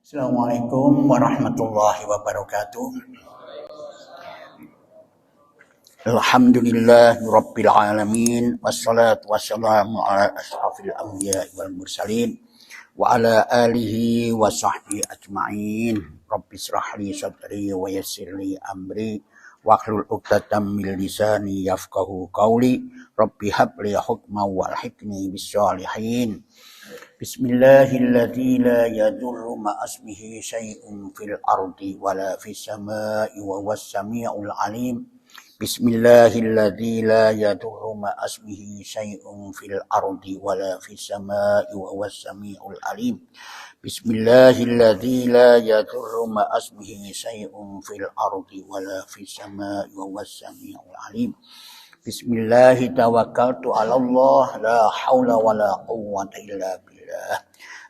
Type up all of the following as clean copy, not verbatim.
Assalamualaikum warahmatullahi wabarakatuh. Alhamdulillah rabbil alamin wassalatu wassalamu ala asyrafil anbiya'i wal mursalin wa ala alihi wa sahbihi ajma'in. Rabbi shrah li sadri wa yassir li amri wahlul 'uqdatam min lisani yafqahu qawli. Rabbi habli hukman wal hikmi bis shalihin. Bismillahilladzi la yadurru ma'asmihi syai'un fil ardi wala fis sama'i wa huwas sami'ul alim. Bismillahilladzi la yadurru ma'asmihi syai'un fil ardi wala fis sama'i wa huwas sami'ul alim. Bismillahilladzi la yadurru ma'asmihi syai'un fil ardi wala fis sama'i wa huwas sami'ul alim. Bismillahi tawakkaltu 'ala Allah la haula wala quwwata illa billah.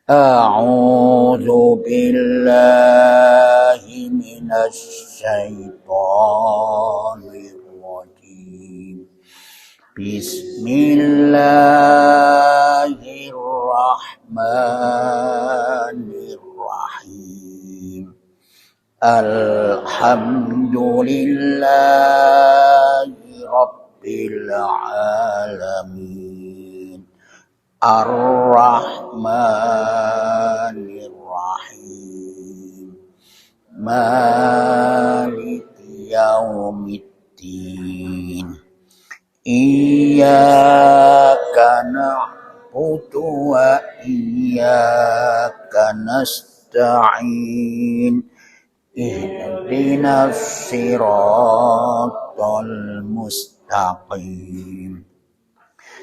A'udzu billahi minasy syaithanir rajim. Bismillahirrahmanirrahim. Alhamdulillahi rabbil alamin. Ar-Rahmanir Rahim. Maliki yaumiddin. Iyyaka na'budu wa iyyaka nasta'in. Ihdinas siratal mustaqim.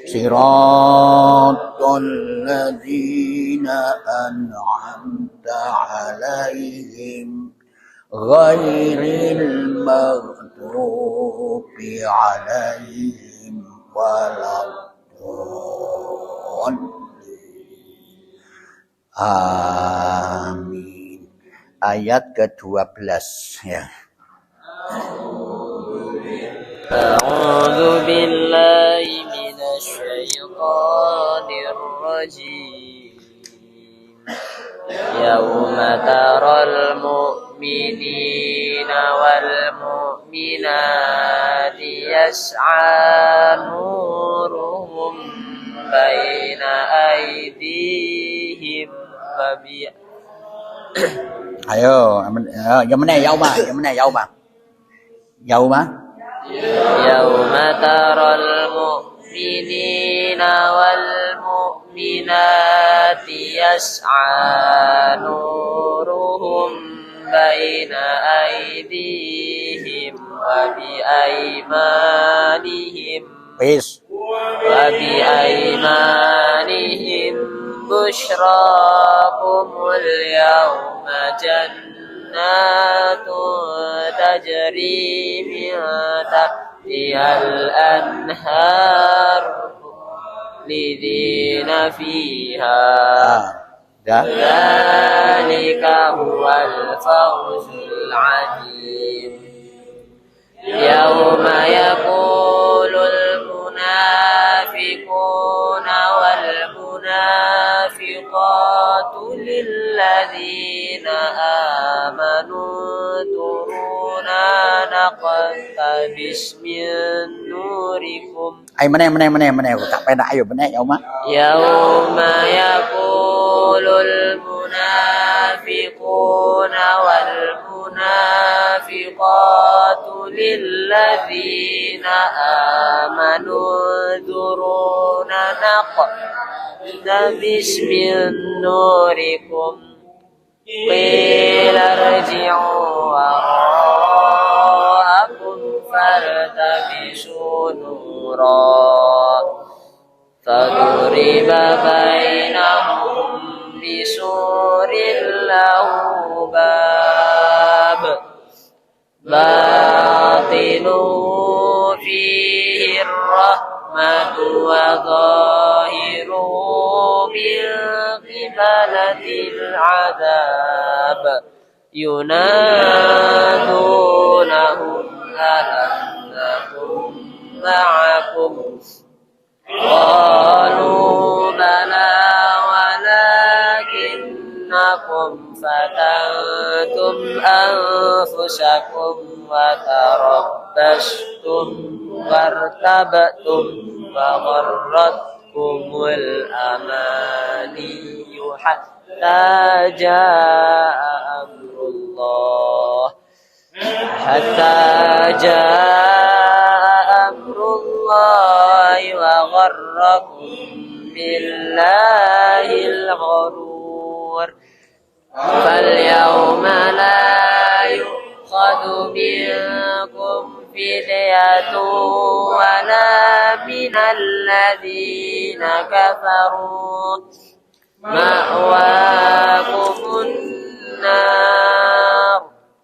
Siratal ladzina an'amta 'alaihim ghairil maghdubi 'alaihim waladdallin. Amin. Ayat ke-12 ya. A'udzu billahi minasyaitonir rajim. Yauma taral mu'minina wal mu'minati yas'a nuruhum baina aydihim wa bi Ayo, yang mana yauma? Yauma taral mu'minina wal mu'minati yas'a nuruhum baina aydihim wa bi aymanihim bushrakumul yawma jannatun tajri min tahtihal anhar lidina fiha. Dzalika huwal fawzul 'azim. Yauma yaqulul munafiquna wal munafiqatu lilladzina amanu turuna naqtabis min nurikum. Ay mana tak peda ayo benar yauma. Yauma yaqulul munafiquna wal munafiqatu lilladzina amanu duruna naqtabis min nurikum. Qila rji'u wara'akum fartabisu nura faduriba bainahum bisurin lahu bab batinuhu fihi rahmatu wa zahiruhu min qibalatil adab. Yunadunahum alam nakum ma'akum qalu bala walakinnakum فتنتم أنفسكم وتربصتم وارتبتم وغرتكم الأماني حتى جاء أمر الله وغركم بالله الغرور فاليوم لا يؤخذ منكم فدية ولا من الذين كفروا مأواكم النار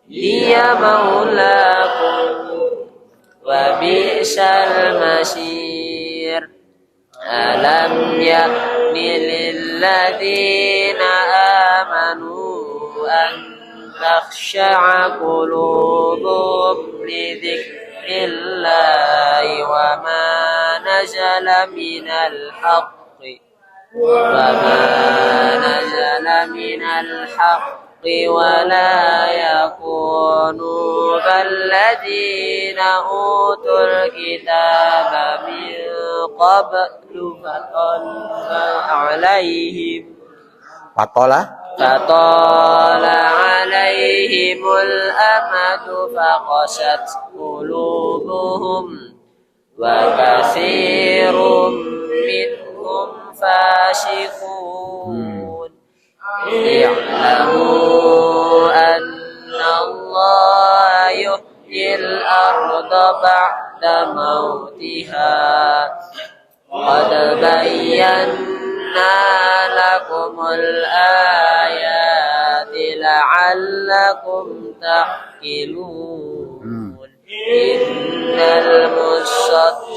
هي مولاكم وبئس المصير ألم يأن للذين آمنوا أن تخشع قلوبهم لذكر الله وما نزل من الحق ولا يكونوا كالذين أوتوا الكتاب من قبل فطال عليهم الأمد فقست قلوبهم وكثير منهم فاسقون اعلموا أن الله يحيي الأرض بعد موتها قد بينا لكم الآيات لعلكم تعقلون إن المصدقين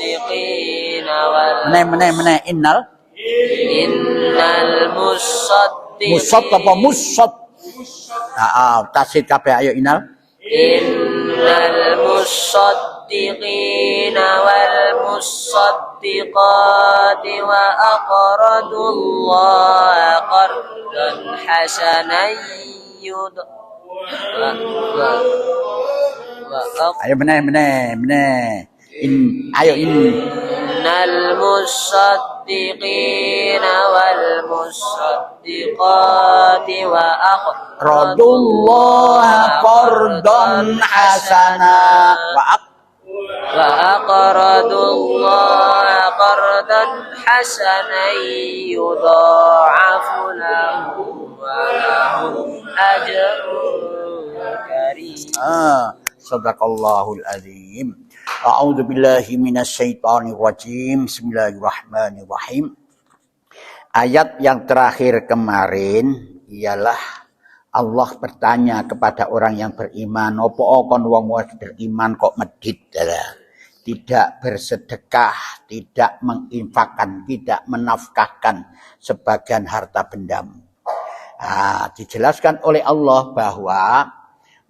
tasid kabeh ayo innal المصدقين والمصدقات وأقرضوا الله قرضا حسنا ayo meneh إن المصدقين والمصدقات وأقرضوا الله قرضا حسنا يضاعف لهم ولهم أجر كريم. Sadaqallahul azim. A'udzu billahi minasyaitonir rajim. Bismillahirrahmanirrahim. Ayat yang terakhir kemarin ialah Allah bertanya kepada orang yang beriman, opo kon wong beriman kok medit, tidak bersedekah, tidak menginfakkan, tidak menafkahkan sebagian harta bendamu. Dijelaskan oleh Allah bahwa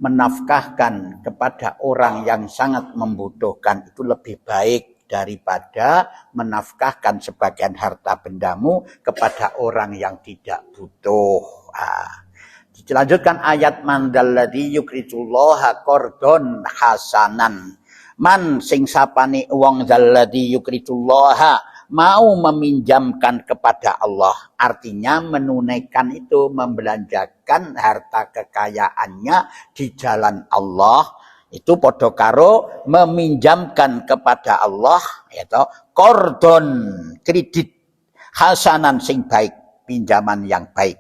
menafkahkan kepada orang yang sangat membutuhkan itu lebih baik daripada menafkahkan sebagian harta bendamu kepada orang yang tidak butuh. Dilanjutkan ayat man dalladzi yukridullaha qardon hasanan. Man sing sapane wong dalladzi yukridullaha mau meminjamkan kepada Allah, artinya menunaikan itu, membelanjakan harta kekayaannya di jalan Allah, itu podo karo meminjamkan kepada Allah, yaitu qardon, kredit, hasanan sing baik, pinjaman yang baik.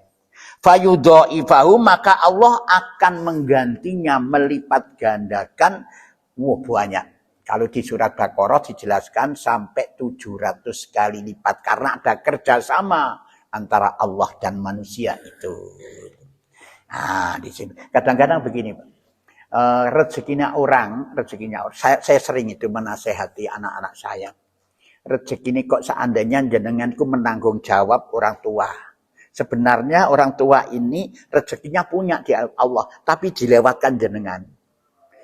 Fayudhaifahu, maka Allah akan menggantinya, melipat gandakan banyak. Kalau di surat Baqarah dijelaskan sampai 700 kali lipat karena ada kerjasama antara Allah dan manusia itu. Di sini kadang-kadang begini, Pak. Rezekinya orang. Saya sering itu menasehati anak-anak saya. Rezeki kok seandainya jenenganku menanggung jawab orang tua. Sebenarnya orang tua ini rezekinya punya di Allah, tapi dilewatkan jenengan.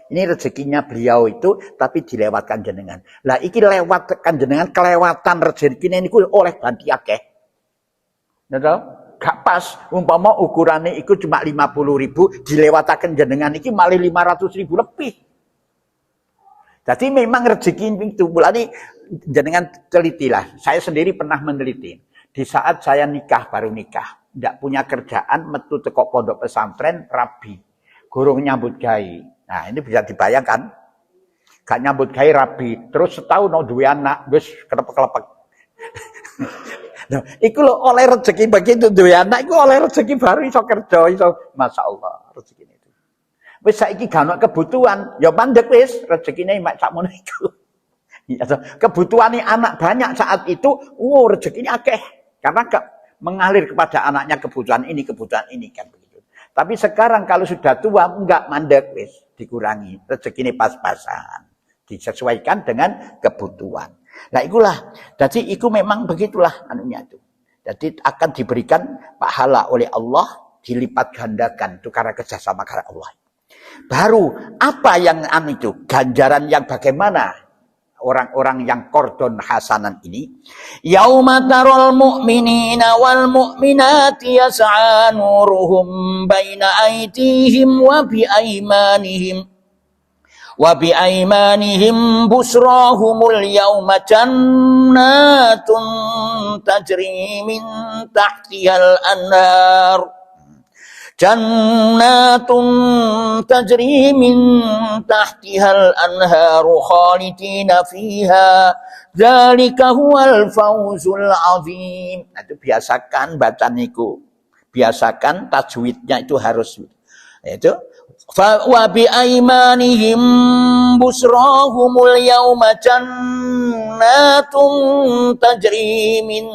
Ini rezekinya beliau itu, tapi dilewatkan jenengan. Lah iki lewatkan jenengan, kelewatan rezeki ini oleh ganti akeh. Betul? gak pas. Umpama ukurannya iku cuma 50.000, dilewataken jenengan iki malah 500.000 lebih. Jadi memang rezeki itu. Mulane jenengan telitilah. Saya sendiri pernah meneliti. Di saat saya baru nikah, tidak punya kerjaan, metu teko pondok pesantren, rabi, gurung nyambut gai. Nah ini bisa dibayangkan, gak nyambut gai rabi, terus setahun duwe anak, wis kelepek-kelepek. Nah, iku lho oleh rezeki begitu duwe anak, iku oleh rezeki baru iso kerja, iso Masya Allah rezeki itu. Wis saiki gak ono kebutuhan, ya mandek wis rezekine mak sakmono iku. Ya, kebutuhane anak banyak saat itu, rezekinya akeh. Karena mengalir kepada anaknya kebutuhan ini kan begitu. Tapi sekarang kalau sudah tua enggak mandek wis, dikurangi. Rezeki ini pas-pasan. Disesuaikan dengan kebutuhan. Nah itulah. Jadi itu memang begitulah anunya itu. Jadi akan diberikan pahala oleh Allah, dilipat gandakan itu karena kerjasama karena Allah. Baru apa yang itu? Ganjaran yang bagaimana? Orang-orang yang kordon hasanan ini, yauma tarul mu'minina wal mu'minati yas'a nuruhum baina aydihim wa bi aymanihim busrahumul yauma jannatun tajri min tahtihal anhar. Jannatun tajri min tahtihal anharu khalidina fiha dzalika huwal fawzul azim. Itu biasakan bacaan niku. Biasakan tajwidnya itu harus itu wa bi aymanihim busrahumul yauma jannatun tajri min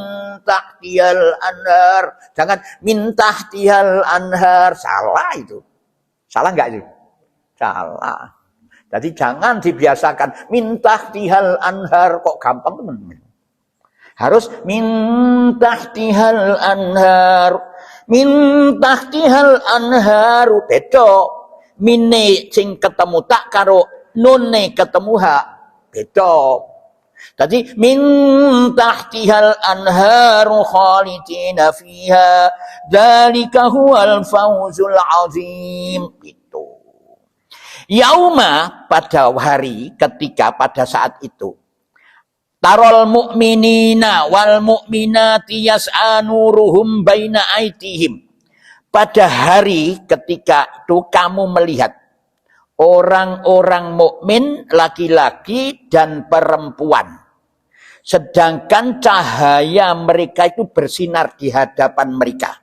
tahtihal anhar. Jangan min tahtihal anhar, salah itu. Salah enggak itu? Salah. Jadi jangan dibiasakan min tahtihal anhar, kok gampang teman-teman. Harus min tahtihal anhar. Min tahtihal anharu beda. Mine sing ketemu tak karo nune ketemu ha beda. Jadi min tahtihal anharu khalidina fiha dzalika huwal fawzul azim. Itu. Yauma pada hari ketika pada saat itu tarol mu'minina wal mu'minati yas'a nuruhum baina aydihim. Pada hari ketika itu kamu melihat orang-orang mukmin laki-laki dan perempuan. Sedangkan cahaya mereka itu bersinar di hadapan mereka.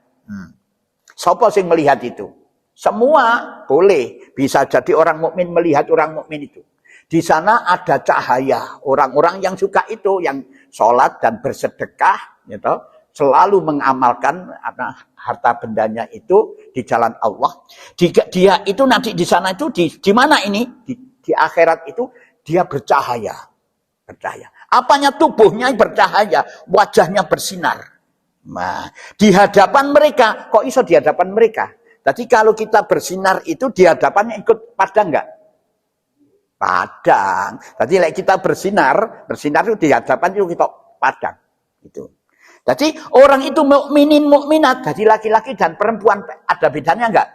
Siapa sing melihat itu? Semua boleh. Bisa jadi orang mukmin melihat orang mukmin itu. Di sana ada cahaya. Orang-orang yang suka itu, yang sholat dan bersedekah, gitu, selalu mengamalkan harta bendanya itu di jalan Allah. Dia itu nanti di sana itu di mana ini? Di akhirat itu dia bercahaya. Bercahaya. Apanya tubuhnya bercahaya, wajahnya bersinar. Nah, di hadapan mereka, kok iso di hadapan mereka? Jadi kalau kita bersinar itu di hadapannya ikut padang enggak? Padang. Jadi like kita bersinar itu di hadapan itu kita padang. Itu. Jadi orang itu mukminin mukminat, jadi laki-laki dan perempuan ada bedanya enggak?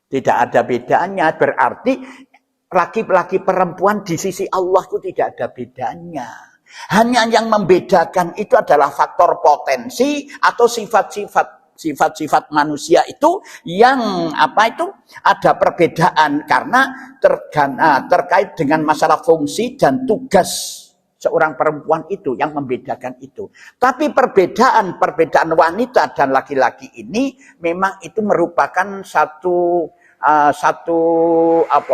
Tidak ada bedanya. Berarti laki-laki perempuan di sisi Allah itu tidak ada bedanya. Hanya yang membedakan itu adalah faktor potensi atau sifat-sifat manusia itu yang ada perbedaan karena terkait dengan masalah fungsi dan tugas seorang perempuan itu yang membedakan itu. Tapi perbedaan wanita dan laki-laki ini memang itu merupakan satu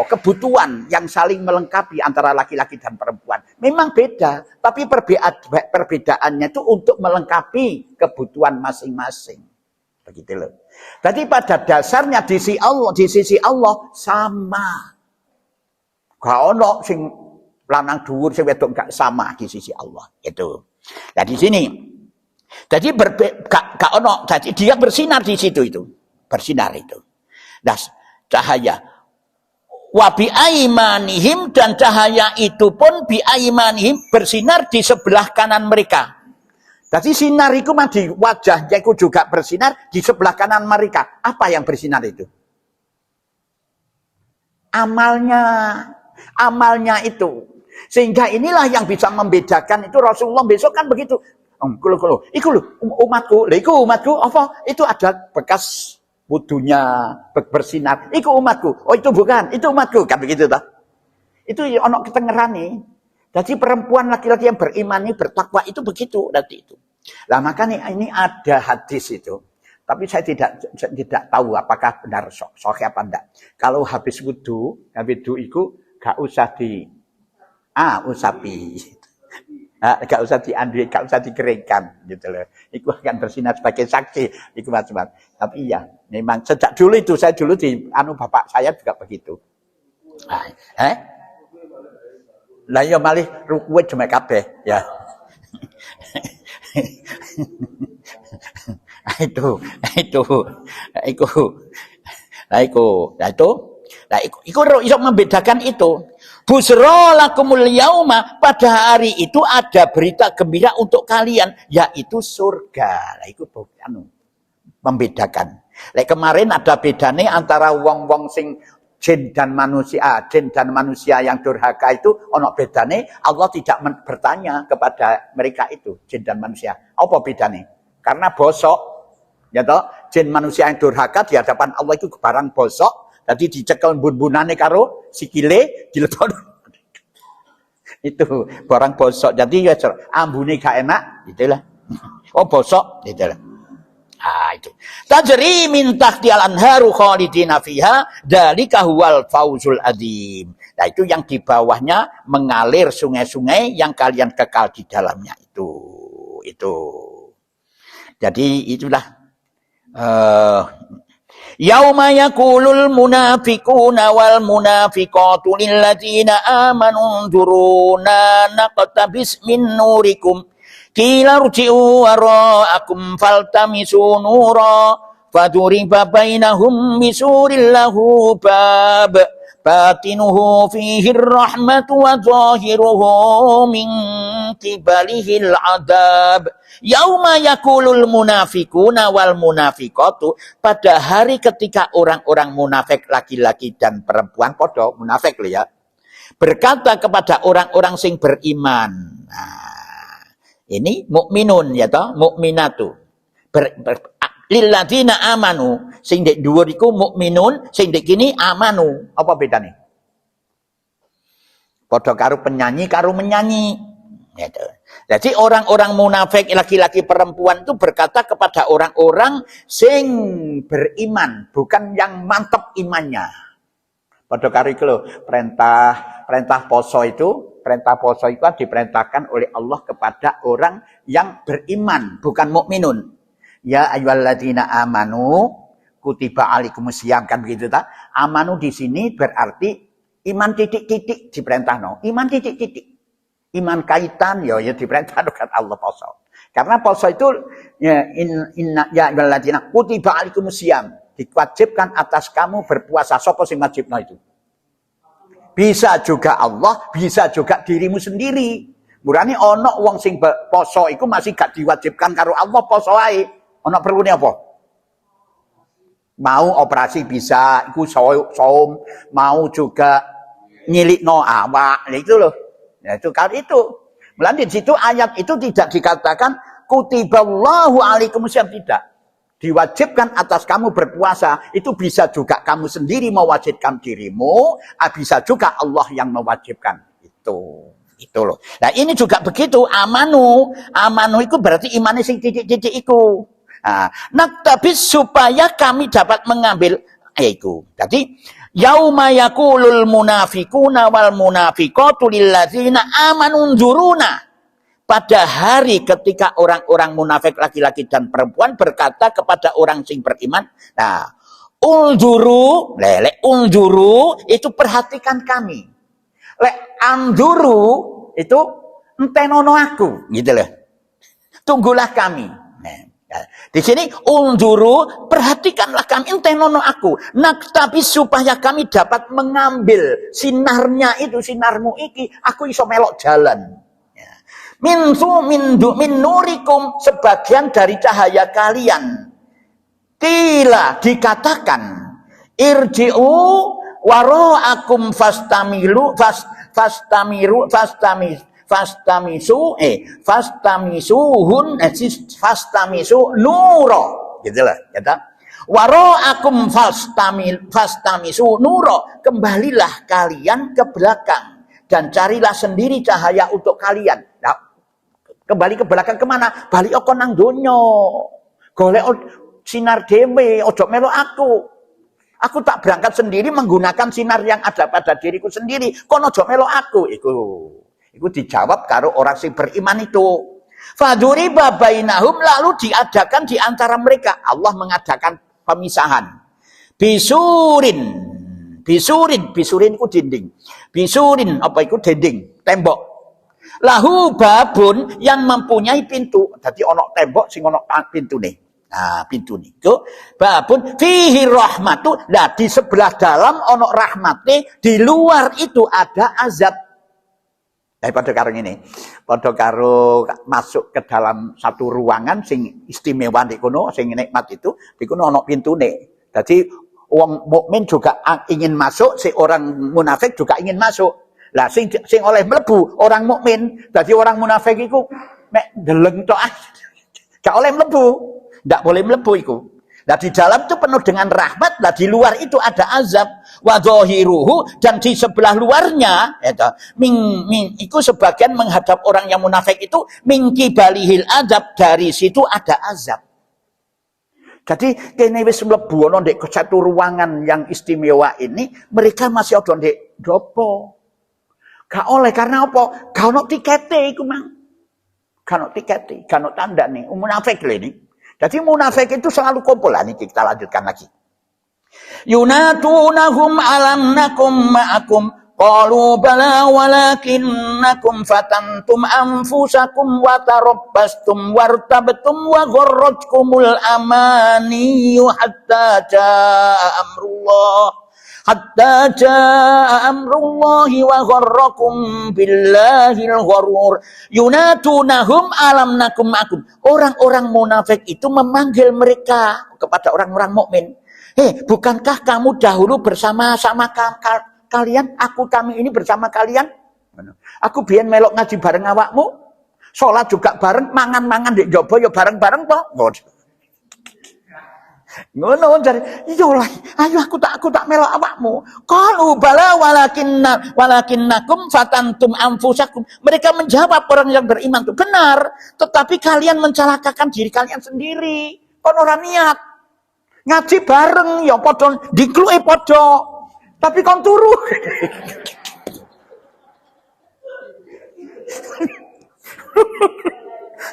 kebutuhan yang saling melengkapi antara laki-laki dan perempuan. Memang beda, tapi perbedaannya itu untuk melengkapi kebutuhan masing-masing. Begitu loh. Jadi pada dasarnya di sisi Allah sama. Gak ono sing lanang dhuwur sing wedok gak sama di sisi Allah. Itu. Nah di sini. Jadi gak ono, jadi dia bersinar di situ itu. Bersinar itu. Nah, cahaya. Wa bi aimanihim, dan cahaya itu pun bi aimanihim bersinar di sebelah kanan mereka. Jadi sinar itu di wajahnya itu juga bersinar, di sebelah kanan mereka. Apa yang bersinar itu? Amalnya itu. Sehingga inilah yang bisa membedakan itu Rasulullah besok kan begitu. Iku lho umatku, apa? Itu ada bekas wudunya bersinar. Iku umatku. Oh itu bukan, itu umatku kan begitu toh. Itu ono ketengerane. Jadi perempuan laki-laki yang beriman ini bertakwa itu begitu nanti itu. Lah makanya ini ada hadis itu. Tapi saya tidak tahu apakah benar sahih apa enggak. Kalau habis wudu itu gak usah usapi. Gak usah diandui, gak usah dikeringkan gitu loh. Itu akan bersinar sebagai saksi, itu macam-macam. Tapi ya, memang sejak dulu itu saya dulu di bapak saya juga begitu. Lah ya malih rukuwe cuma kabeh ya. Itu. Iso membedakan itu. Busra lakumul yauma, pada hari itu ada berita gembira untuk kalian, yaitu surga. Lah iku membedakan. Lek kemarin ada bedane antara wong-wong sing jin dan manusia yang durhaka itu ono bedane. Allah tidak bertanya kepada mereka itu, jin dan manusia. Apa bedane? Karena bosok, ya toh, jin manusia yang durhaka di hadapan Allah itu barang bosok. Jadi dicekel bun-bunane karo sikile dilepon. Itu barang bosok. Jadi ya ambune gak enak, gitulah. Oh bosok, gitulah. Itu. Tajri min tahtial anharu khalidina fiha, dzalika huwal fauzul adzim. Nah, itu yang di bawahnya mengalir sungai-sungai yang kalian kekal di dalamnya itu. Jadi itulah yauma yaqulul munafiquna wal munafiqatu lil ladzina amanu duruna naqtabis min nurikum qila rji'u wara'akum faltamisu nura faduriba bainahum bisuril lahu bab batinuhu fihi rahmatu wa zahiruhu min qibalihil adab. Yauma yakulul munafiquna wal munafiqatu, pada hari ketika orang-orang munafik laki-laki dan perempuan podo munafik lho ya, berkata kepada orang-orang sing beriman. Nah, ini mukminun ya toh, mukminatu. Lilladzina amanu, sing dek dhuwur iku mukminun, sing dek kini amanu. Apa bedane? Padha karo penyanyi karo menyanyi. Gitu. Jadi orang-orang munafik laki-laki perempuan itu berkata kepada orang-orang sing beriman, bukan yang mantap imannya. Padha karo iku lho, perintah poso itu diperintahkan oleh Allah kepada orang yang beriman, bukan mukminun. Ya ayyuhalladzina amanu kutiba alaikumusiyam, kan begitu ta? Amanu di sini berarti iman titik-titik diperintahno. Iman titik-titik. Iman kaitan ya diperintah dengan Allah poso. Karena poso itu ya ayyuhalladzina kutiba alaikumusiyam, diwajibkan atas kamu berpuasa. Sapa sing wajibno itu? Bisa juga Allah, bisa juga dirimu sendiri. Murane ana wong sing poso iku masih gak diwajibkan karo Allah poso wae. Ana perlune apa? Mau operasi bisa, iku saum, mau juga nyilikno awak. Itu loh. Ya itu kali itu. Mulane di situ ayat itu tidak dikatakan kutiballahu alaikumusiyam, tidak. Diwajibkan atas kamu berpuasa, itu bisa juga kamu sendiri mewajibkan dirimu, bisa juga Allah yang mewajibkan. Itu loh. Nah, ini juga begitu, amanu itu berarti imannya sing titik-titik iku. Naktabis supaya kami dapat mengambil itu. Jadi yauma yaqulul munafiquna wal munafiqatu lil ladzina amanu dzuruna, pada hari ketika orang-orang munafik laki-laki dan perempuan berkata kepada orang sing beriman, nah, unzuru, unzuru itu perhatikan kami. Lek anzuru itu entenono aku, gitu loh. Tunggulah kami. Nah, di sini unzuru, perhatikanlah kami, entenono aku. Tapi supaya kami dapat mengambil sinarnya itu, sinarmu iki, aku iso melok jalan. min nurikum, sebagian dari cahaya kalian. Qila, dikatakan, irji'u wara'akum fastamisu nuro, gitulah kata. Wara'akum fastamisu nuro, kembalilah kalian ke belakang dan carilah sendiri cahaya untuk kalian. Nah, kembali ke belakang kemana? Balik oko nang donya. Golek sinar dhewe, ojo melo aku. Aku tak berangkat sendiri menggunakan sinar yang ada pada diriku sendiri. Kono ojo melo aku. Iku dijawab karo orang sing beriman itu. Faduriba bainahum, lalu diadakan di antara mereka. Allah mengadakan pemisahan. Bisurin ku dinding. Bisurin apa iku dinding, tembok. Lahu babun, yang mempunyai pintu. Jadi ono tembok sing ono pintu nih. Nah, pintu nih. Babun fihi rahmatu. Nah, di sebelah dalam ono rahmate, di luar itu ada azab. Pada karo ini, pada karo masuk ke dalam satu ruangan sing istimewa di kono, sing nikmat itu, di kono ono pintu nih. Jadi wong mukmin juga ingin masuk, si orang munafik juga ingin masuk. Lah sing oleh mlebu orang mukmin, dadi orang munafik iku mek deleng tok gak oleh mlebu, ndak boleh mlebu iku. Lah di dalam itu penuh dengan rahmat, lah di luar itu ada azab. Wa dhahiruhu, dan di sebelah luarnya itu iku sebagian menghadap orang yang munafik itu mingki balihil azab, dari situ ada azab. Jadi kene wis mlebu ana ndek satu ruangan yang istimewa ini, mereka masih ada ndek dopo. Gak oleh, karena apa? Gak ono tikete iku mang. Gak ono tikete, gak ono tandane. Munafik lho ini. Jadi munafik itu selalu kumpul. Lah niki kita lanjutkan lagi. Yunatunahum alam nakum ma'akum qalu bala walakinnakum fatantum anfusakum wa tarabbastum wartabtum wa gharratkumul amani hatta jaa amrullahi wa gharrakum billahil gharur. Yunatunahum alam nakum ma'akum. Orang-orang munafik itu memanggil mereka kepada orang-orang mukmin. Bukankah kamu dahulu bersama-sama kalian? Kami ini bersama kalian. Aku biyen melok ngaji bareng awakmu, sholat juga bareng, mangan-mangan di jobo ya bareng-bareng toh. Ngono jare, iya lah, ayo aku tak melok awakmu. Qalu bala walakinnakum fatantum anfusakum. Mereka menjawab, orang yang beriman itu benar, tetapi kalian mencelakakan diri kalian sendiri. Kon ora niat ngaji bareng ya padha dikluke padha, tapi kon turu.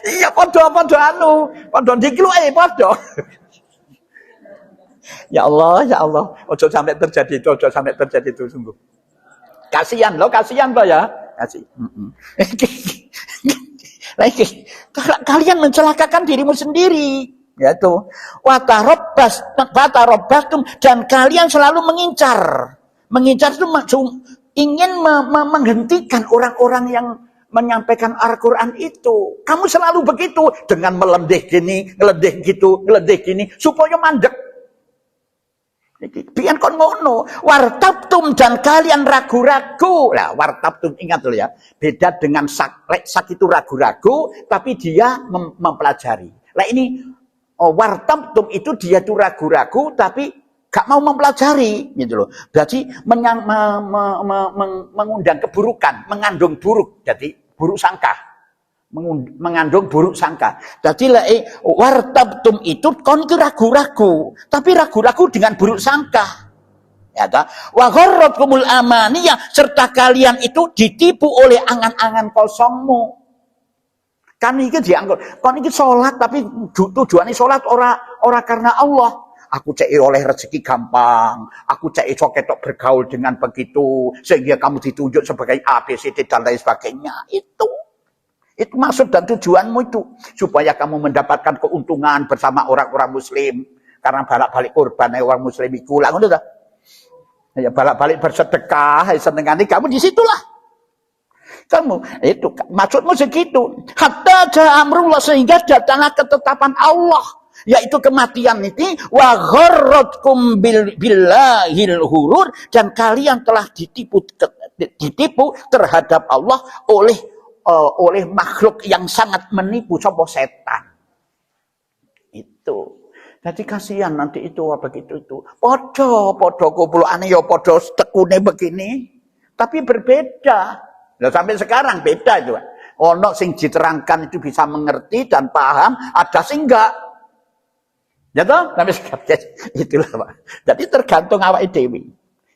Iya padha dikluke padha. Ya Allah, ojo sampai terjadi itu, sungguh. Kasihan loh ya. Kasih. Kalian mencelakakan dirimu sendiri, yaitu watarabbastum, dan kalian selalu mengincar itu ingin menghentikan orang-orang yang menyampaikan Al-Quran itu. Kamu selalu begitu, dengan melendeh gini, ngeledeh gitu, ngeledeh gini, supaya mandek. Biar kon ngono. Wartabtum, dan kalian ragu-ragu. Lah wartabtum, ingat dulu ya, beda dengan sak itu ragu-ragu, tapi dia mempelajari. Lah ini wartabtum itu dia tuh ragu-ragu, tapi gak mau mempelajari, gitu loh. Berarti mengundang keburukan, mengandung buruk, jadi buruk sangka. Mengandung buruk sangka. Jadi wartabtum itu kon ragu-ragu, tapi ragu-ragu dengan buruk sangka. Ya ta? Wa gharratkumul amaniyah, serta kalian itu ditipu oleh angan-angan kosongmu. Kan iki dianggap kon iki salat, tapi tujuane salat ora karena Allah. Aku cek oleh rezeki gampang, aku cek iso ketok bergaul dengan begitu sehingga kamu ditunjuk sebagai ABCD dan lain sebagainya. Itu maksud dan tujuanmu itu, supaya kamu mendapatkan keuntungan bersama orang-orang muslim, karena balak-balik korban orang muslim iku lah ngono ta. Ya balak-balik bersedekah senengane kamu di situlah. Kamu itu maksudmu segitu. Hatta ja'a amrullah, sehingga datanglah ketetapan Allah, yaitu kematian ini. Wa gharratkum billahil hurur, dan kalian telah ditipu terhadap Allah oleh makhluk yang sangat menipu, sapa setan. Itu. Jadi kasihan nanti itu begitu itu. Podo kumpulane ya podo tekune begini, tapi berbeda. Nah, sampai sekarang beda itu. Ono sing diterangkan itu bisa mengerti dan paham, ada sing enggak. Ya toh? Sampai sekarang itulah, Pak. Jadi tergantung awake dhewe.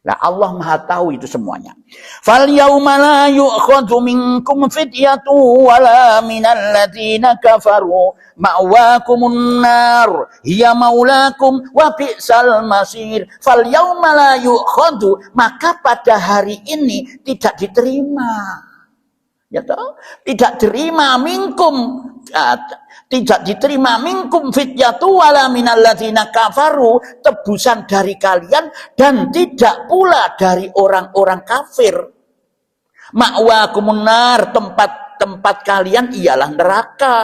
Nah, Allah Maha tahu itu semuanya. Fal yauma la yu'khadhu minkum fidyatu wala minal ladzina kafaru ma'wakumun nar hiya maulakum wa bi'sal masir. Fal yauma la yu'khadhu, maka pada hari ini tidak diterima. Ya toh? Tidak diterima minkum, tidak diterima minkum fidyatu wala minal ladzina kafaru, tebusan dari kalian, dan tidak pula dari orang-orang kafir. Ma'wakumun nar, tempat kalian ialah neraka.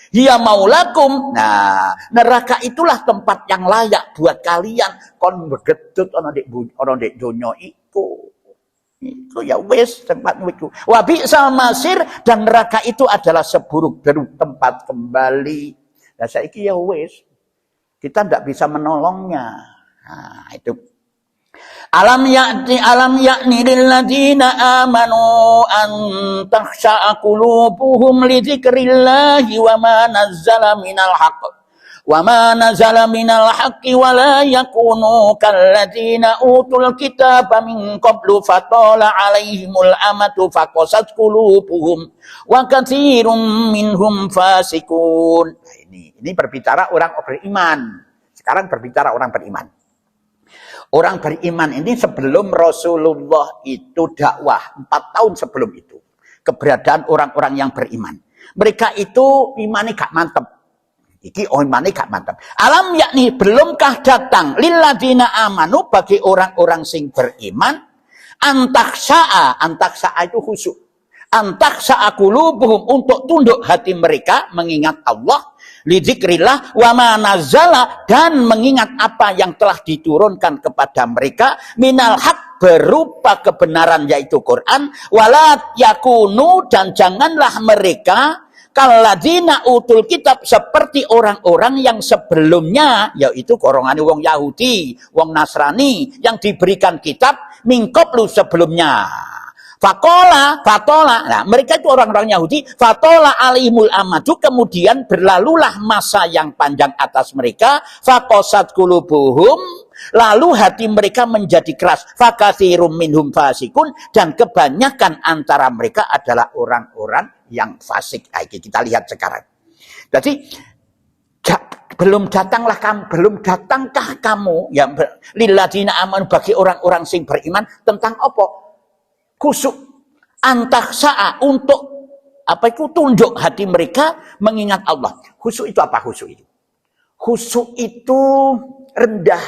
Hiya maulakum. Nah, neraka itulah tempat yang layak buat kalian. Kon begedut ana ndek donya iku. Itu ya wis tempat itu. Wa bi'sal masir, dan neraka itu adalah seburuk-buruk tempat kembali. Nah, saiki ya wis. Kita tidak bisa menolongnya. Nah, itu. Alam ya'ni lil ladzina amanu an takhsha'a qulubuhum li dzikrillahi wa ma nazzala minal haqq. Wa ma nazala minal haqqi wa la yakunu kalladzina utul kitaba min qablu fatala alaihimul amatu faqasat qulubuhum wa katsirum minhum fasikun. Nah, ini berbicara orang beriman. Sekarang berbicara orang beriman. Orang beriman ini sebelum Rasulullah itu dakwah, 4 tahun sebelum itu, keberadaan orang-orang yang beriman. Mereka itu imannya gak mantap. Iki imane gak mantap. Alam yakni, belumkah datang lilladzina amanu, bagi orang-orang sing beriman, antaksa'a itu khusyuk. Antaksa'a qulubuhum, untuk tunduk hati mereka mengingat Allah, lidzikrillah wa ma nazala, dan mengingat apa yang telah diturunkan kepada mereka, minal haq, berupa kebenaran yaitu Quran, wala yakunu, dan janganlah mereka kalladzina utul kitab, seperti orang-orang yang sebelumnya, yaitu golongan wong Yahudi, wong Nasrani yang diberikan kitab min qablu sebelumnya. Fatola, nah mereka itu orang-orang Yahudi, fatola alaihimul amadu, kemudian berlalulah masa yang panjang atas mereka, faqasat qulubuhum, lalu hati mereka menjadi keras, fakatsirum minhum fasikun, dan kebanyakan antara mereka adalah orang-orang yang fasik. Nah, kita lihat sekarang. Jadi belum datangkah kamu yang lilladzina amanu, bagi orang-orang sing beriman, tentang apa? Khusyuk, antaksa'a, untuk apa itu, tunduk hati mereka mengingat Allah. Khusyuk itu apa? Khusyuk itu rendah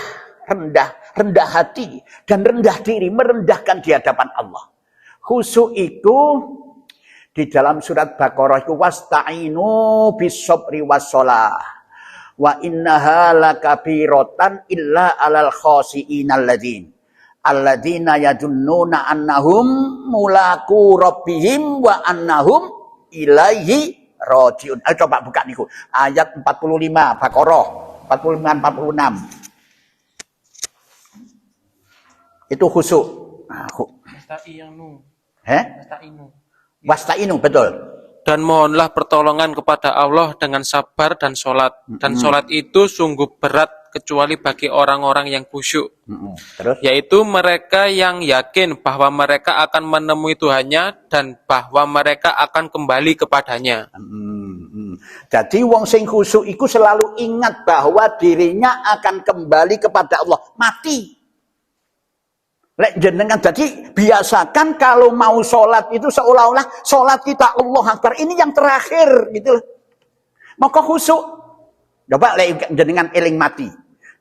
hati dan rendah diri, merendahkan di hadapan Allah. Khusyuk itu di dalam surat Baqarah itu, wasta'inu bis-sabri was-shalah wa innaha lakabiratan illa 'alal khashi'inal alladzina yadunnuna annahum mulaku rabbihim wa annahum ilaihi rajiun. Coba buka niku ayat 45 Baqarah 45 46. Itu khusyuk. Nah, Wasta'inu, betul. Dan mohonlah pertolongan kepada Allah dengan sabar dan sholat. Dan sholat itu sungguh berat kecuali bagi orang-orang yang khusyuk. Terus? Yaitu mereka yang yakin bahwa mereka akan menemui Tuhannya dan bahwa mereka akan kembali kepadanya. Jadi wong sing khusyuk itu selalu ingat bahwa dirinya akan kembali kepada Allah. Mati. Lek jenengan, jadi biasakan kalau mau sholat itu seolah-olah sholat kita Allah Akbar ini yang terakhir gitu loh. Maka khusyuk. Coba lek jenengan eling mati.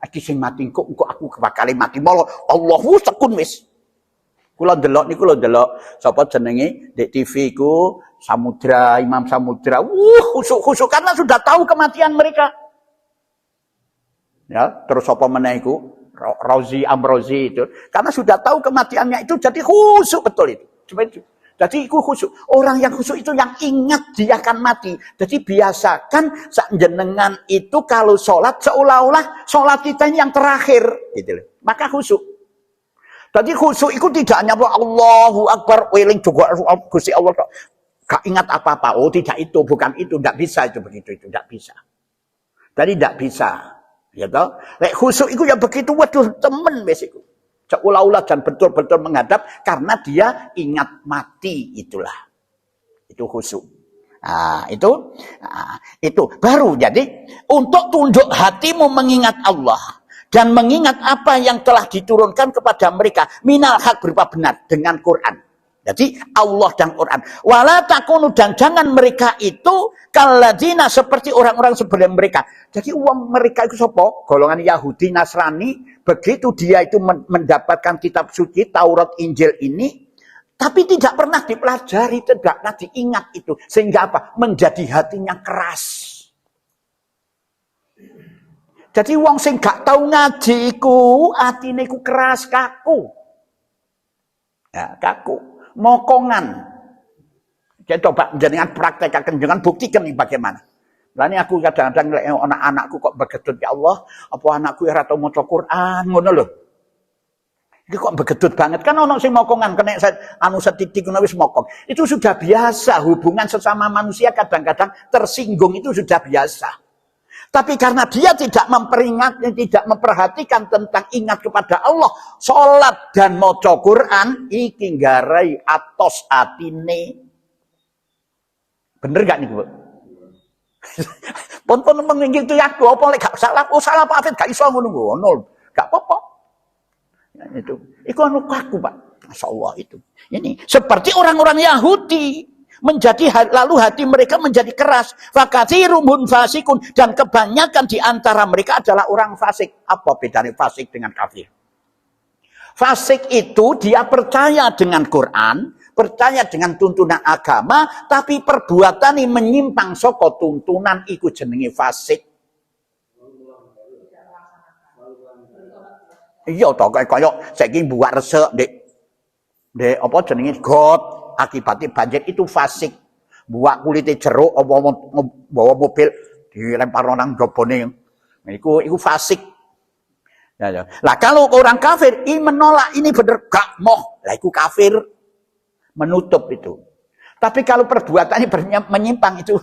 Aki sing mati kok aku bakal mati malah Allahu sekun wis. Kula ndelok niku lho ndelok sapa jenenge di TV ku Samudra, Imam Samudra. Khusuk-khusuk karena sudah tahu kematian mereka. Ya, terus sapa meneh iku Rozi Amrozi itu. Karena sudah tahu kematiannya itu jadi khusuk betul itu. Cuma itu. Jadi itu khusuk. Orang yang khusuk itu yang ingat dia akan mati. Jadi biasakan jenengan itu kalau sholat seolah-olah sholat kita ini yang terakhir. Gitu loh. Maka khusuk. Jadi khusuk itu tidak hanya Allahu Akbar, weling juga Gusti Allah. Gak ingat apa-apa. Oh tidak itu, bukan itu. Tidak bisa itu begitu. Itu tidak bisa. Jadi tidak bisa. Ya toh? Lek khusuk itu ya begitu. Waduh temen besiku. Seolah-olah dan betul-betul menghadap. Karena dia ingat mati. Itulah. Itu khusuk. Nah, itu baru. Jadi untuk tunduk hatimu mengingat Allah. Dan mengingat apa yang telah diturunkan kepada mereka. Minal haq berupa benar. Dengan Quran. Jadi Allah dan Quran. Wala takunu dan jangan mereka itu kalladzina seperti orang-orang sebelum mereka. Jadi uang mereka itu sapa? Golongan Yahudi, Nasrani. Begitu dia itu mendapatkan kitab suci, Taurat, Injil ini. Tapi tidak pernah dipelajari, tidak pernah diingat itu. Sehingga apa? Menjadi hatinya keras. Jadi wong sing gak tau ngaji iku atine iku keras, kaku. Ya, kaku, mokongan. Jadi coba jenengan praktekaken, jangan buktikan nih bagaimana. Lah ini aku kadang-kadang anak-anakku kok begedut, ya Allah, apa anakku ora tau maca Quran, ngono lho. Iki kok begedut banget kan ono sing mokongan kena anu setitik ngono wis mokong. Itu sudah biasa, hubungan sesama manusia kadang-kadang tersinggung itu sudah biasa. Tapi karena dia tidak memperingatkan, tidak memperhatikan tentang ingat kepada Allah, sholat dan maca Quran, iki nggarai atos atine. Bener gak nih, Bu? Pun menginggil itu ya, apa lek gak salah, salah Pak Afid gak iso ngono, nol, gak apa-apa. Ya, itu anu kaku, Pak. Masya Allah itu. Ini seperti orang-orang Yahudi. Lalu hati mereka menjadi keras. Fakatsirum fasikun, dan kebanyakan di antara mereka adalah orang fasik. Apa bedanya fasik dengan kafir? Fasik itu dia percaya dengan Quran, percaya dengan tuntunan agama, tapi perbuatan ini menyimpang saka tuntunan iku jenenge fasik. Iya to kaya saiki buat resek ndek apa jenenge got. Akibatnya banjir itu fasik. Buat kulitnya jeruk, bawa mobil, dilempar orang jobone. Itu fasik. Ya. Lah kalau orang kafir, ini menolak, ini bener, gak moh. Lah itu kafir. Menutup itu. Tapi kalau perbuatannya menyimpang itu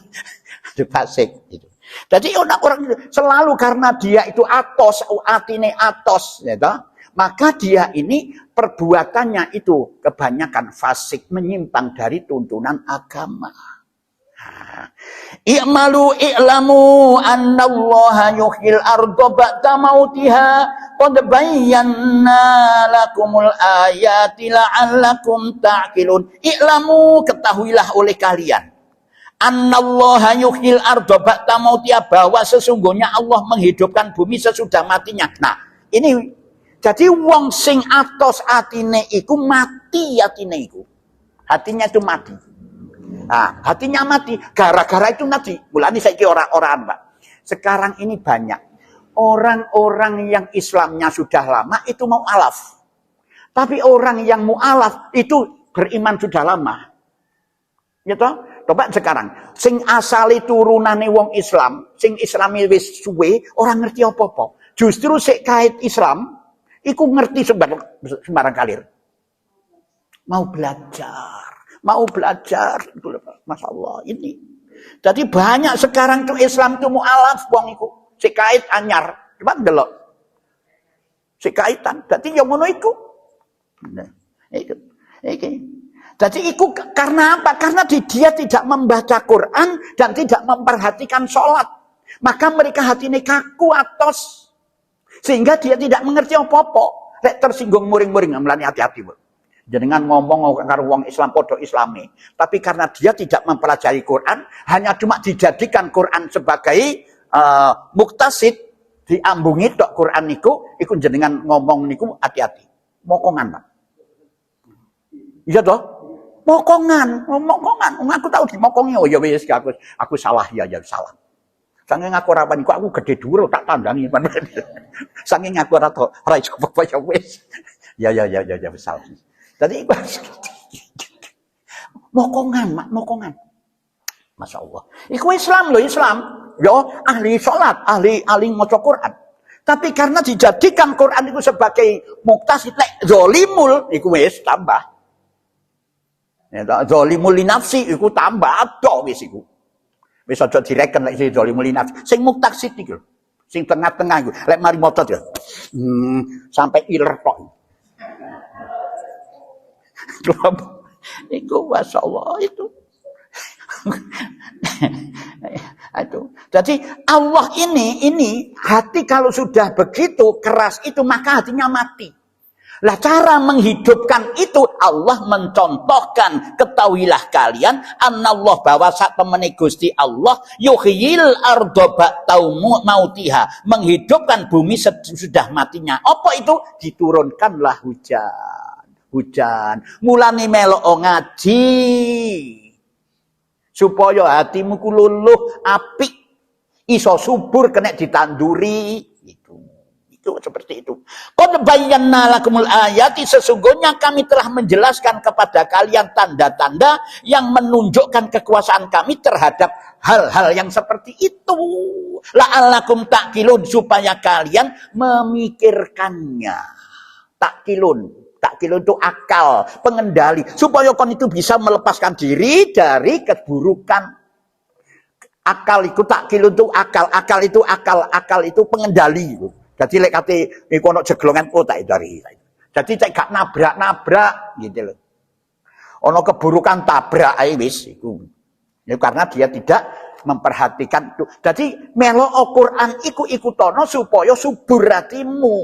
fasik. Gitu. Jadi orang selalu karena dia itu atos, atine atos. Ya, maka dia ini perbuatannya itu kebanyakan fasik, menyimpang dari tuntunan agama. I'malu i'lamu annallaha yuhyil arda ba'da mautiha qad bayyana lakumul ayati la'allakum ta'qilun. I'lamu, ketahuilah oleh kalian, annallaha yuhyil arda ba'da mautiha, bahwa sesungguhnya Allah menghidupkan bumi sesudah matinya. Nah, ini jadi wong sing atos atine iku mati atine iku. Hatinya itu mati. Nah, hatinya mati gara-gara itu mati. Mulane saiki orang-orang, Pak. Sekarang ini banyak orang-orang yang Islamnya sudah lama itu mau alaf. Tapi orang yang mualaf itu beriman sudah lama. Ya toh? Coba sekarang, sing asali turunane wong Islam, sing Islami wis suwe, orang ngerti apa-apa. Justru sik kait Islam iku ngerti sembarang kalir. Mau belajar, itu Masya Allah ini. Jadi banyak sekarang tuh Islam itu mu'alaf wong iku. Sikait anyar, coba delok. Sikaitan, jadi yang ngono iku. Nah, iki. Jadi iku karena apa? Karena dia tidak membaca Quran dan tidak memperhatikan sholat. Maka mereka hatinya kaku atos. Sehingga dia tidak mengerti apa-apa. Lek tersinggung muring-muring, melani hati-hati, Bu. Jenengan ngomong karo wong Islam podo Islami, tapi karena dia tidak mempelajari Quran, hanya cuma dijadikan Quran sebagai muktasid, diambungi tok Quran niku, iku jenengan ngomong niku hati-hati. Mokongan, Pak. Iya toh? Mokongan. Aku tahu dimokongi. Oh ya wis aku salah ya salah. Saking aku ora wani kok aku gede dhuwur tak tandangi. Saking aku ora iso apa ya wis. Ya salah. Tadi iku mokongan. Masya Allah. Iku Islam loh, Islam. Yo ahli sholat, ahli maca Quran. Tapi karena dijadikan Quran itu sebagai muktasid, lek zolimul, iku wis tambah. Ya, zolimul li nafsi, iku tambah adok wis iku. Wis aja direken lek zolimul li nafsi. Sing muktasid iku. Sing tengah-tengah iku. Lek mari maca ya. Sampai iler kok. Iku Masya Allah itu. Aduh. Jadi Allah ini hati kalau sudah begitu keras itu maka hatinya mati. Lah cara menghidupkan itu Allah mencontohkan, ketahuilah kalian annallah bahwa saat temene Gusti Allah yuhyil arda ba'tau mautiha, menghidupkan bumi sudah matinya. Apa itu? Diturunkanlah hujan. Mulane melok ngaji supaya hatimu ku luluh apik, iso subur kena ditanduri. Itu seperti itu. Qad bayyana lakumul ayati, sesungguhnya kami telah menjelaskan kepada kalian tanda-tanda yang menunjukkan kekuasaan kami terhadap hal-hal yang seperti itu. La'allakum ta'qilun, supaya kalian memikirkannya. Ta'qilun itu akal, pengendali, supaya kon itu bisa melepaskan diri dari keburukan. Akal itu ta'qilun itu akal itu pengendali. Jadi lek kate iku ono jeglongan tak dari. Jadi cek gak nabrak gitu loh. Ono keburukan tabrak ae wis iku. Ya karena dia tidak memperhatikan itu. Jadi melo Al-Qur'an iku ikutono supaya subur hatimu.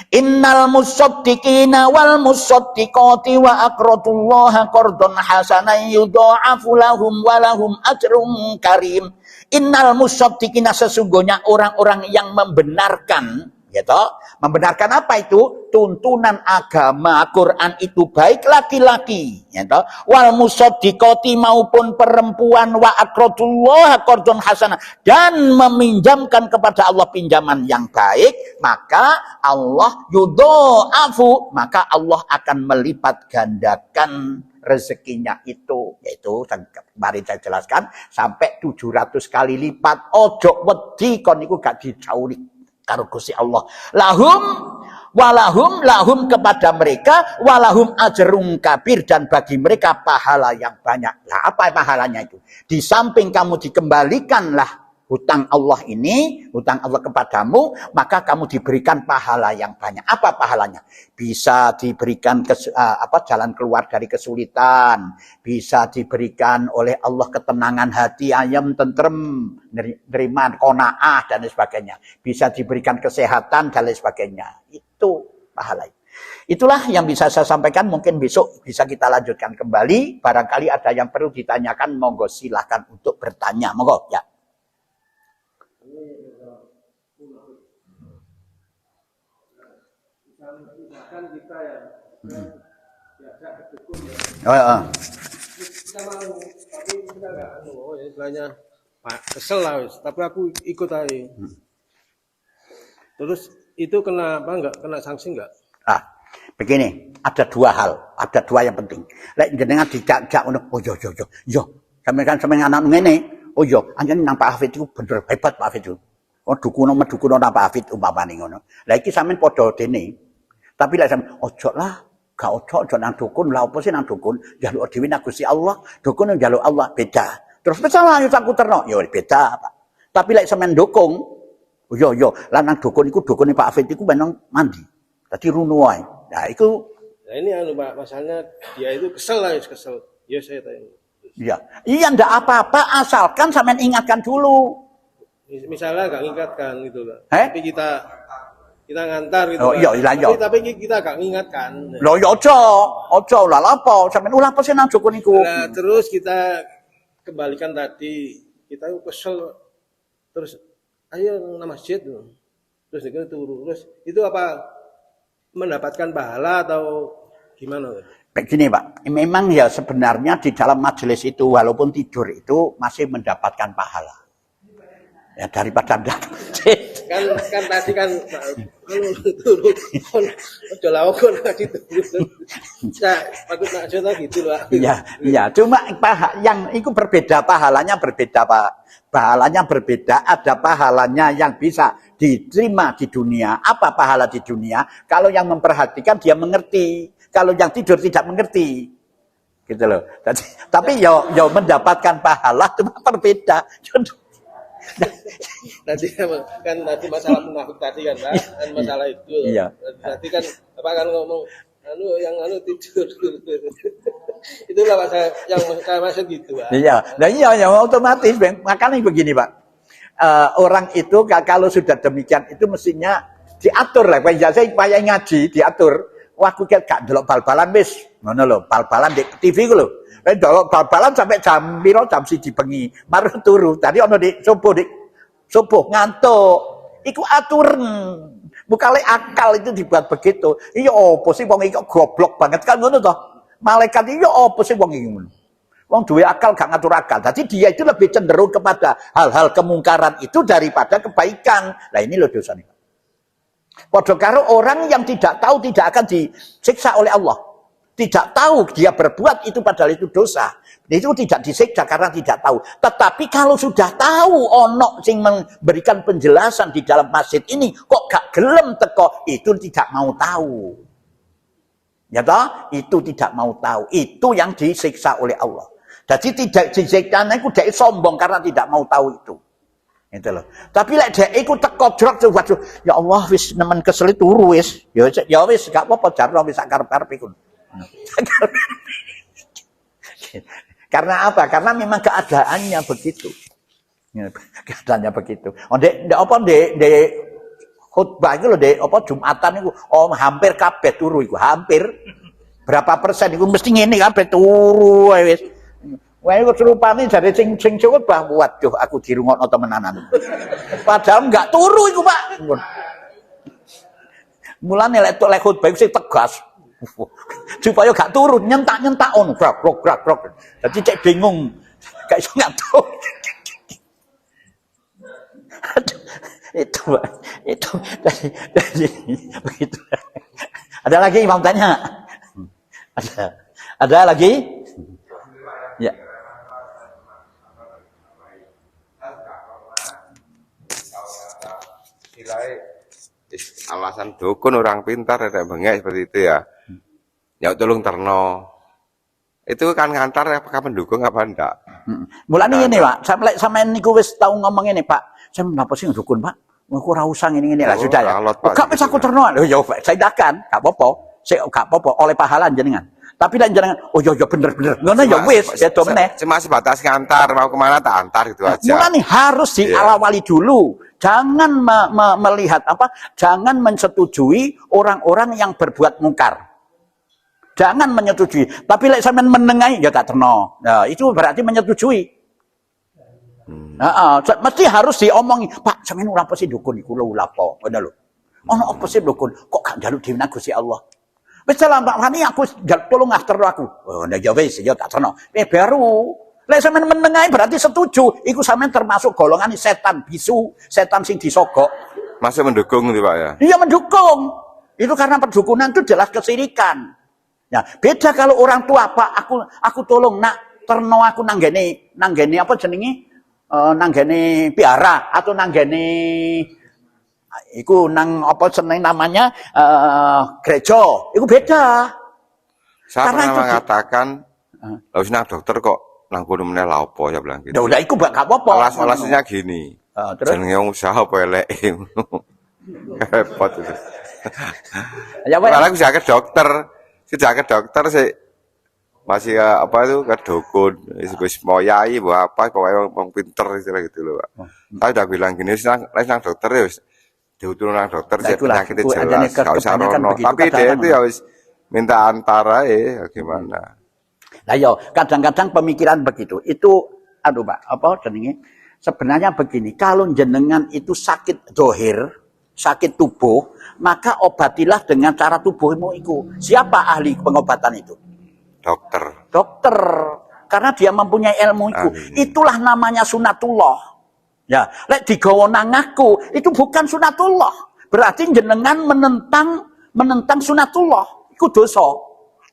Innal musaddiqina wal musaddiqati wa aqradullaha qardan hasanan yudha'afu lahum wa lahum ajrun karim. Innal musaddiqina, sesungguhnya orang-orang yang membenarkan, gitu. Membenarkan apa itu? Tuntunan agama Quran itu baik laki-laki, gitu. Wal musaddiqati, maupun perempuan, wa aqradullah qardun hasanah, dan meminjamkan kepada Allah pinjaman yang baik, maka Allah yudha'afu, maka Allah akan melipat gandakan rezekinya itu, yaitu kemarin saya jelaskan sampai 700 kali lipat. Ojo wedi kon niku gak dicauri karo Gusti Allah. Lahum kepada mereka, walahum ajrun kabir, dan bagi mereka pahala yang banyak. Lah apa pahalanya itu? Di samping kamu dikembalikanlah hutang Allah ini, hutang Allah kepadamu, maka kamu diberikan pahala yang banyak. Apa pahalanya? Bisa diberikan jalan keluar dari kesulitan, bisa diberikan oleh Allah ketenangan hati, ayam, tentrem, nerima, qanaah, dan lain sebagainya. Bisa diberikan kesehatan dan lain sebagainya. Itu pahala. Itulah yang bisa saya sampaikan. Mungkin besok bisa kita lanjutkan kembali. Barangkali ada yang perlu ditanyakan, monggo silahkan untuk bertanya. Monggo ya. Misalkan kita ya diajak ke dukun ya. Kita mau, tapi kita enggak ya istilahnya kesel lah wis, tapi aku ikut aja. Terus itu kena apa enggak? Kena sanksi enggak? Begini, ada dua yang penting. Lek jenengan dijak-jak ngono, oh yo. Sampeyan anak ngene. Oh iya, anjen nang Pak Hafid itu bener hebat Pak Hafid itu. Oh dukuno nang Pak Hafid umpamane ngono. Lah iki sampean padha dene. Tapi lek sampean ojo lah, gak ojo nang dukun. Lah opo sih nang dukun? Njaluk dhewe nang Gusti Allah, dukun njaluk Allah beda. Terus salah yo tak kuterno, yo beda Pak. Tapi lek sampean dukung, oh iya, lah nang dukun iku dukune Pak Hafid iku meneng mandi. Dadi runu wae. Nah, iku nah ini Pak, masalahnya dia itu kesel. Ya saya tanya. Iya ndak apa-apa asalkan sampean ingatkan dulu. Misalnya enggak ingatkan gitu loh. Tapi kita ngantar gitu. Oh iya. Tapi kita enggak ingatkan. Loh ya ojo lah apa sampean ulah apa sih nang dukun iku. Nah, terus kita kembalikan tadi, kita kesel. Terus ayo nang masjid. Terus itu turu. Terus itu apa mendapatkan pahala atau Gimana? Begini Pak, memang ya sebenarnya di dalam majelis itu walaupun tidur itu masih mendapatkan pahala. Ya daripada ndak. kan tadi kan turu ojo lawak kon gitu. Nah, patut nak cerita gitu Pak. Iya, cuma yang itu berbeda pahalanya berbeda Pak. Pahalanya berbeda, ada pahalanya yang bisa diterima di dunia. Apa pahala di dunia? Kalau yang memperhatikan dia mengerti. Kalau yang tidur tidak mengerti. Gitu loh. Tapi ya mendapatkan pahala cuma berbeda. Nanti kan tadi masalah munafik tadi kan Pak, kan masalah itu. Iya. Tadi kan Bapak kan ngomong yang tidur. Itulah masalah yang maksud gitu Pak. Iya. Nah iya otomatis makanya begini Pak. Orang itu kalau sudah demikian itu mestinya diatur lah. Saya supaya ngaji diatur. Wah, aku gak delok bal-balan wis. Ngono lho, bal-balan di TV ku lho. Delok bal-balan sampai jam piro? Jam 1 bengi. Mari turu. Tadi ono di subuh ngantuk. Iku aturan. Bukale akal itu dibuat begitu. Iya opo sih wong iki goblok banget kan ngono toh. Malaikat iya opo sih wong iki ngono. Wong duwe akal gak ngatur akal. Jadi dia itu lebih cenderung kepada hal-hal kemungkaran itu daripada kebaikan. Nah ini loh dosanya. Padha karo orang yang tidak tahu tidak akan disiksa oleh Allah. Tidak tahu dia berbuat itu padahal itu dosa. Itu tidak disiksa karena tidak tahu. Tetapi kalau sudah tahu ono sing memberikan penjelasan di dalam masjid ini kok gak gelem teko, itu tidak mau tahu. Ya toh? Itu tidak mau tahu. Itu yang disiksa oleh Allah. Jadi tidak disiksa itu dia sombong karena tidak mau tahu itu. Itu loh. Tapi lek dhek iku teko jrok waduh, ya Allah wis nemen kesel turu wis. Ya wis gak apa-apa jarno wis karep-karep iku. Karena apa? Karena memang keadaannya begitu. Keadaannya begitu. Oh dek khutbah iku lho dek apa Jumatan iku hampir kabeh turu iku, hampir. Berapa persen iku mesti ngene kabeh turu wis. Wah, itu serupane dari sing khutbah, waduh aku dirungokno temenanan. Padahal enggak turu iku, Pak. Mulane lek khutbah iku sing tegas. Supaya gak turu, nyentak-nyentak ono, grak. Dadi cek bingung, gak iso ngatur. Aduh, itu dari begitu. Ada lagi Imam tanya? Ada lagi? Ya. Alasan dukun orang pintar ada bengek seperti itu ya. Ya tolong terno. Itu kan ngantar apakah mendukung apa enggak? Mulane ngene, Pak. Sampeyan niku wis tau ngomong ngene, Pak. Saya napa sih dukun, Pak? Aku ora usah ngene lah sudah ya. Gak wis aku terno. Lho ya saya dakan, gak apa-apa. Saya gak apa-apa oleh pahala jenengan. Tapi dan jenengan, oh ya bener. Ngono ya wis, sedo meneh. Cuma sebatas ngantar, mau kemana tak antar gitu aja. Mulane harus diawali dulu. Jangan melihat apa? Jangan menyetujui orang-orang yang berbuat mungkar. Jangan menyetujui. Tapi lek sampean menengahi ya gak terno. Nah, itu berarti menyetujui. Mesti harus diomongi, Pak, sampean ora apa sih dukun iku lho lapo. Ngono lho. Ono apa sih dukun? Kok gak njaluk dhewe Gusti Allah? Wis salam Pak Fani aku tolong terno aku. Oh, ya wis ya tak terno. Baru lek sampean menengahi berarti setuju. Iku sampean termasuk golongan setan bisu, setan sing disogok. Masih mendukung nih Pak ya? Iya mendukung. Itu karena perdukunan itu jelas kesirikan. Ya, beda kalau orang tua, Pak, aku tolong nak terno aku nanggene apa jenenge? Nanggene piara atau nanggene iku nang apa jeneng namanya gereja. Iku beda. Saya karena pernah mengatakan harus nang dokter kok nang kono meneh lha opo ya bilang gitu. Udah iku gak apa-apa. Alas-alasnya gini. Jenenge usaha apa eleke. Repot itu. Ya malah aku ke dokter. Sejak ke dokter sih masih apa itu ke dukun, wis moyai apa pokoknya wong pinter istilah gitu loh, Pak. Saya udah bilang gini, nang dokter ya wis diutur nang dokter sih penyakitnya jelas, gak usah rono. Tapi dia itu ya wis minta antara gimana. Nah yo kadang-kadang pemikiran begitu. Itu aduh Pak, apa jenenge? Sebenarnya begini, kalau jenengan itu sakit dohir, sakit tubuh, maka obatilah dengan cara tubuhmu itu. Siapa ahli pengobatan itu? Dokter. Dokter. Karena dia mempunyai ilmu itu. Itulah namanya sunatullah. Ya, lek digawa nang aku, itu bukan sunatullah. Berarti jenengan menentang sunatullah. Iku dosa.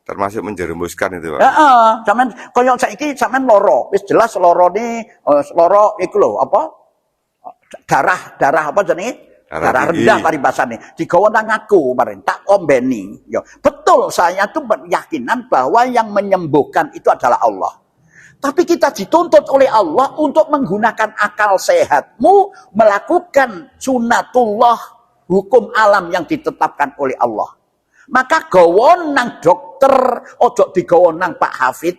Termasuk menjerumuskan itu, Pak. Heeh, sampean koyo saiki sampean lara, wis jelas larane lara iku lho, apa? Darah apa jenenge? Darah rendah paribasane. Digawa nang aku kemarin, tak ombeni. Ya, betul saya tuh berkeyakinan bahwa yang menyembuhkan itu adalah Allah. Tapi kita dituntut oleh Allah untuk menggunakan akal sehatmu melakukan sunatullah, hukum alam yang ditetapkan oleh Allah. Maka gawon nang dokter, ojo digawa nang Pak Hafid.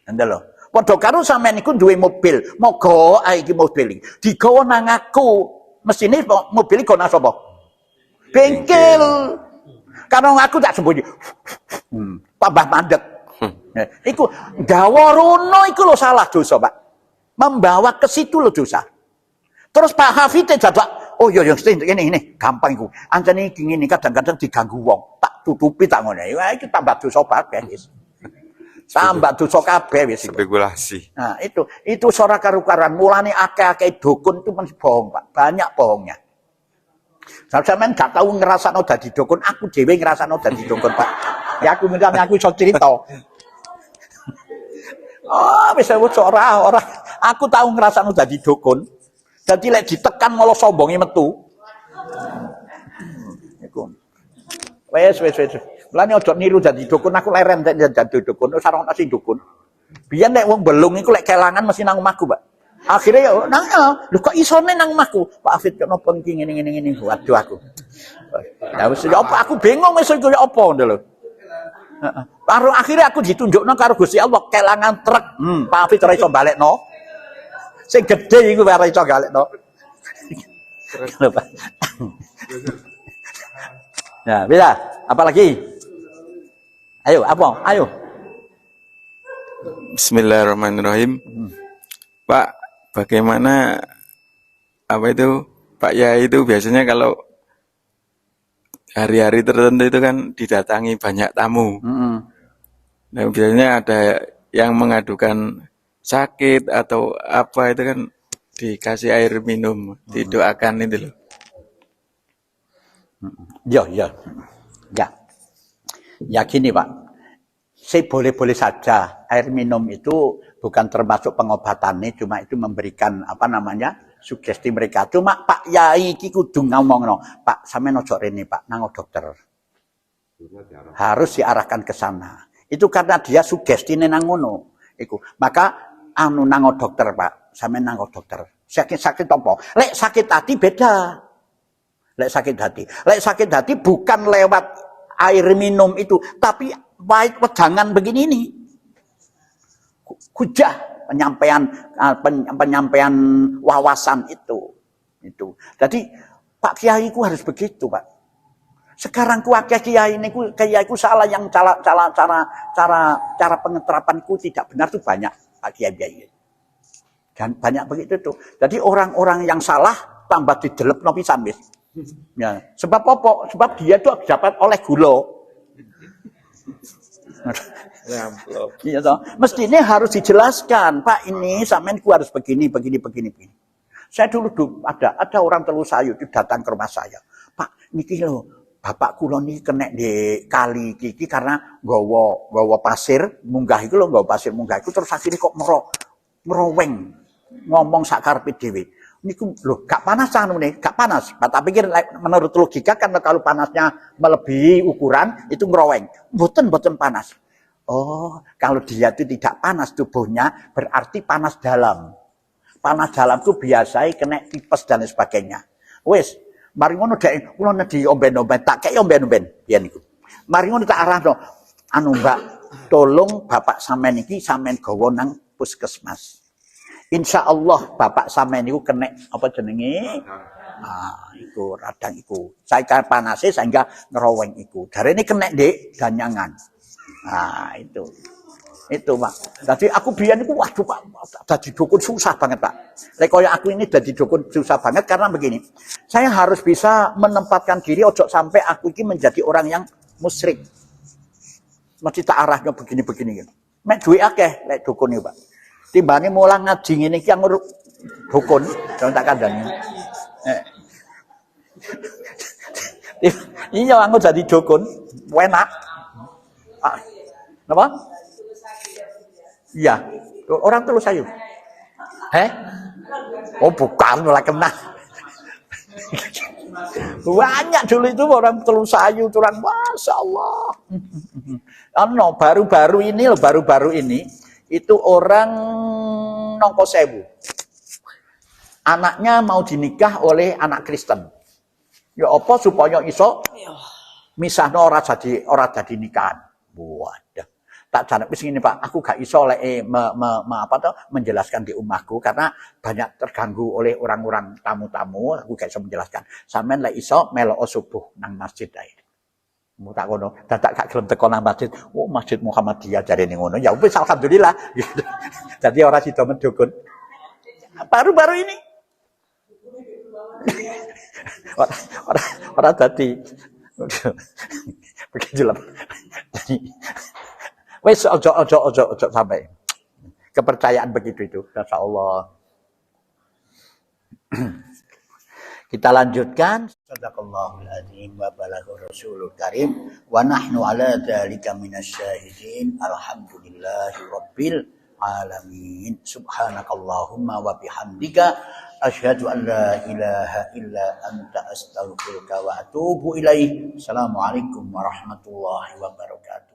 Ndel lho. Padha karo sampeyan iku duwe mobil, moga ae iki mobil iki. Digawa nang aku, mesine mobil iki ana sapa? Bengkel. Karena aku tak sembunyi. Tambah mandek. Iku gawa rono iku lho salah dosa, Pak. Membawa ke situ lho dosa. Terus Pak Hafid dadak, oh iya ini gampang iku. Anjane iki ngene kadang-kadang diganggu wong. Tak tutupi tak ngono. Wah iki tambah dosa kabeh wis. Tambah dosa kabeh wis. Spekulasi. Nah, itu ora karu-karuan. Mulane akeh-akeh dukun itu mesti bohong, Pak. Banyak bohongnya. Sampeyan gak tau ngrasakno dadi dukun, aku dhewe ngrasakno dadi dukun, Pak. Ya aku ngene aku iso cerita. Oh, wis ora. Aku tahu ngrasakno dadi dukun. Dadi lek ditekan malah sombonge metu. Iku. Wes. Mulane aja niru dadi dukun, aku leren dadi dukun, ora ono sing dukun. Biyen nek wong belung iku lek kelangan mesti nang omahku, Pak. Akhirnya ya nang lho kok isone nang omahku. Pak Afid kok napa iki ngene. Waduh aku. Ya wis ya apa aku bingung wis iku ya apa ngono lho. Heeh. Karo akhirnya aku ditunjukno karo Gusti Allah kelangan truk. Pak Afid ora iso balekno. Sing gedhe iku ora iso balekno. Ya, bisa. Apalagi? Ayo, apa? Ayo. Bismillahirrahmanirrahim. Pak, bagaimana apa itu Pak Yai itu biasanya kalau hari-hari tertentu itu kan didatangi banyak tamu. Nah, biasanya ada yang mengadukan sakit atau apa itu kan dikasih air minum, didoakan itu loh. Ya gini Pak, saya boleh-boleh saja air minum itu bukan termasuk pengobatannya, cuma itu memberikan sugesti mereka. Cuma Pak Yai iki kudu ngomongno, Pak sampeyan ojo rene Pak, nang dokter. Harus diarahkan ke sana. Itu karena dia sugestine nang ngono. Iku. Maka nang dokter Pak, sampeyan nang dokter. Sakit apa? Lek sakit hati beda. Lek sakit hati bukan lewat air minum itu, tapi wedangan begini ini. Hujah penyampaian wawasan itu. Jadi Pak Kiai ku harus begitu, Pak. Sekarang ku akeh kiai niku kiaiku salah yang cara pengeterapanku tidak benar tuh banyak Pak Kiai. Dan banyak begitu tuh. Jadi orang-orang yang salah tambah didelepno pisan wis. Ya, sebab apa? Sebab dia tuh dapat oleh gula. Iya toh. Mestinya harus dijelaskan, Pak ini sampeanku harus begini. Saya dulu ada orang Telu Sayu itu datang ke rumah saya. Pak, niki lho, bapak kula niki kena di kali iki karena nggawa pasir munggah iku lho, nggawa pasir munggah iku terus akhirnya kok meroweng ngomong sak karepe dhewe. Niku lho gak panas nih, gak panas. Tak pikir menurut logika kan kalau panasnya melebihi ukuran itu ngeroweng. Mboten panas. Oh, kalau dia itu tidak panas tubuhnya berarti panas dalam. Panas dalam itu biasanya kena tipes dan sebagainya. Wes, mari ngono dek kula nedhi omben-omben, tak kei omben-omben yen niku. Mari ngono tak arahno. Mbak, tolong bapak sampean iki sampean gawa nang puskesmas. Insya Allah bapak sampean niku kena apa jenenge? Iku radang iku. Saya panase sehingga ngeroweng iku. Darene kena Dik danyangan. Itu. Itu Pak. Jadi aku biyen itu waduh Pak, dadi dukun susah banget Pak. Lek koyo aku ini dadi dukun susah banget karena begini. Saya harus bisa menempatkan diri ojo sampai aku ini menjadi orang yang musyrik. Mesti tak arahnya begini-begini gitu. Mek duwe akeh lek dukun iki Pak. Timbane mulang ngaji ngene iki yang dukun, jangan tak kandhani. Iya aku jadi dukun, enak. Apa? Iya, orang Tulus Ayu. Oh bukan, mulai kena. Banyak dulu itu orang Tulus Ayu, orang Masya Allah. No, baru-baru ini itu orang Nongko Sewu. Anaknya mau dinikah oleh anak Kristen. Ya apa supaya iso misahno ora jadi nikahan. Waduh. Tak jarak wis ngene Pak, aku gak iso lek menjelaskan di omahku karena banyak terganggu oleh orang-orang tamu-tamu, aku gak iso menjelaskan. Sampeyan lek iso melok subuh nang masjid ae. Mu tak ngono, dadak gak gelem teko nang masjid. Oh, Masjid Muhammadiyah jarene ngono. Ya wis alhamdulillah. Jadi ora sida mendukun. Baru-baru ini. Ora dadi. Begitu lah. Wes ojo sampai kepercayaan begitu itu, Masya Allah. Kita lanjutkan. Sadaqallahul azim wa balaghur rasulul karim wa nahnu ala dzalika minasyahidin. Alhamdulillahi rabbil alamin. Subhanakallahumma wa bihamdika asyhadu an la ilaha illa anta astaghfiruka wa atubu ilaik. Assalamualaikum warahmatullahi wabarakatuh.